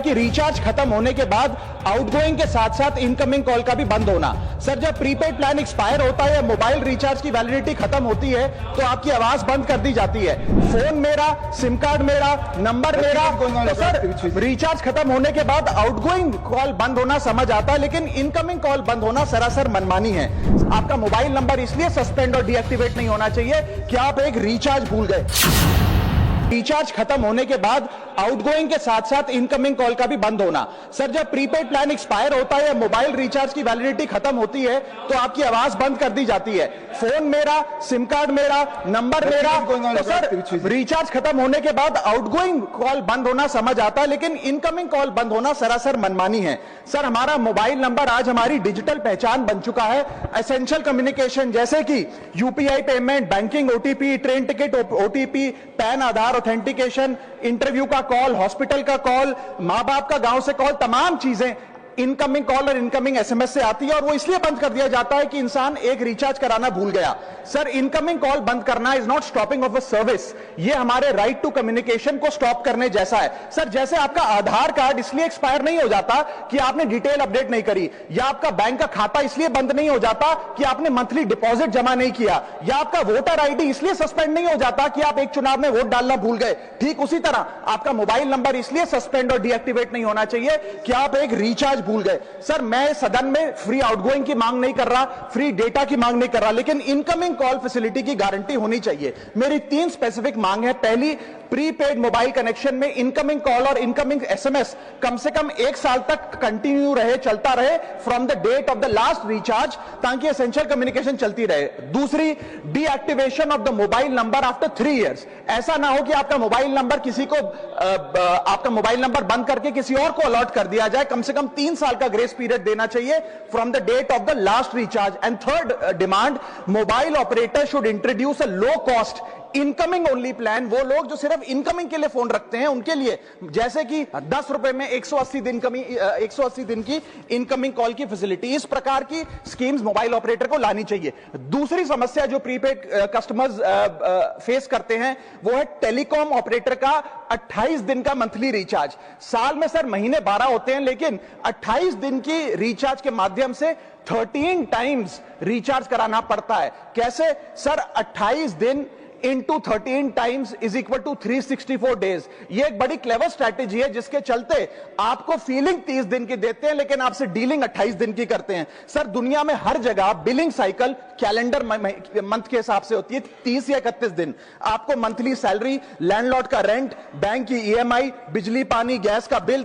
कि रिचार्ज खत्म होने के बाद आउटगोइंग के साथ साथ इनकमिंग कॉल का भी बंद होना। सर जब प्रीपेड प्लान एक्सपायर होता है या मोबाइल रिचार्ज की वैलिडिटी खत्म होती है तो आपकी आवाज बंद कर दी जाती है। फोन मेरा, सिम कार्ड मेरा, नंबर मेरा, तो सर रिचार्ज खत्म होने के बाद आउटगोइंग कॉल बंद होना समझ आता है, लेकिन इनकमिंग कॉल बंद होना सरासर मनमानी है। आपका मोबाइल नंबर इसलिए सस्पेंड और डीएक्टिवेट नहीं होना चाहिए कि आप एक रिचार्ज भूल गए। रिचार्ज खत्म होने के बाद आउटगोइंग के साथ साथ इनकमिंग कॉल का भी बंद होना। सर जब प्रीपेड प्लान एक्सपायर होता है या मोबाइल रिचार्ज की वैलिडिटी खत्म होती है तो आपकी आवाज बंद कर दी जाती है। फोन मेरा, सिम कार्ड मेरा, नंबर मेरा, तो सर रिचार्ज खत्म होने के बाद आउटगोइंग कॉल बंद होना समझ आता है, लेकिन इनकमिंग कॉल बंद होना सरासर मनमानी है। सर हमारा मोबाइल नंबर आज हमारी डिजिटल पहचान बन चुका है। एसेंशियल कम्युनिकेशन जैसे कि UPI payment, banking, OTP, train ticket OTP, PAN, Aadhaar authentication, interview का कॉल, हॉस्पिटल का कॉल, मां बाप का गांव से कॉल, तमाम चीजें इनकमिंग कॉल और इनकमिंग एसएमएस से आती है और वो इसलिए बंद कर दिया जाता है कि इंसान एक रिचार्ज कराना भूल गया। सर इनकमिंग कॉल बंद करना is not stopping of a service, ये हमारे राइट टू कम्युनिकेशन को स्टॉप करने जैसा है। सर जैसे आपका आधार कार्ड इसलिए एक्सपायर नहीं हो जाता कि आपने डिटेल अपडेट नहीं करी, या आपका बैंक का खाता इसलिए बंद नहीं हो जाता कि आपने मंथली डिपॉजिट जमा नहीं किया, या आपका वोटर आईडी इसलिए सस्पेंड नहीं हो जाता कि आप एक चुनाव में वोट डालना भूल गए, ठीक उसी तरह आपका मोबाइल नंबर इसलिए सस्पेंड और डीएक्टिवेट नहीं होना चाहिए कि आप एक रिचार्ज भूल गए। सर मैं सदन में फ्री आउटगोइंग की मांग नहीं कर रहा, फ्री डेटा की मांग नहीं कर रहा, लेकिन इनकमिंग कॉल फैसिलिटी की गारंटी होनी चाहिए। मेरी 3 स्पेसिफिक मांग है। पहली, प्रीपेड मोबाइल कनेक्शन में इनकमिंग कॉल और इनकमिंग एसएमएस कम से कम 1 साल तक कंटिन्यू रहे, चलता रहे from the date of the last recharge, ताकि एसेंशियल कम्युनिकेशन चलती रहे। दूसरी, deactivation of the mobile number after 3 years. ऐसा ना हो कि आपका मोबाइल नंबर किसी को आपका मोबाइल नंबर बंद करके किसी और को अलॉट कर दिया जाए। कम से कम 3 साल का ग्रेस पीरियड देना चाहिए from the date of the last recharge. And third demand, mobile operator should introduce a low cost incoming only plan. वो लोग जो सिर्फ इनकमिंग के लिए फोन रखते हैं उनके लिए, जैसे कि 10 रुपए में 180 दिन की इनकमिंग कॉल की फैसिलिटी, इस प्रकार की स्कीम्स मोबाइल ऑपरेटर को लानी चाहिए। दूसरी समस्या जो प्रीपेड कस्टमर्स फेस करते हैं वो है टेलीकॉम ऑपरेटर का 28 दिन का मंथली रिचार्ज। साल में सर महीने 12 होते हैं, लेकिन 28 दिन की रिचार्ज के माध्यम से 13 टाइम्स रिचार्ज कराना पड़ता है। कैसे सर? 28 दिन into 13 times is equal to 364 days. ये एक बड़ी क्लेवर स्ट्रैटेजी है जिसके चलते आपको फीलिंग 30 दिन की देते हैं, लेकिन आपसे डीलिंग 28 दिन की करते हैं। सर दुनिया में हर जगह बिलिंग साइकिल कैलेंडर मंथ के हिसाब से होती है, 30 या 31 दिन। आपको मंथली सैलरी, लैंडलॉर्ड का रेंट, बैंक की ईएमआई, बिजली पानी गैस का बिल,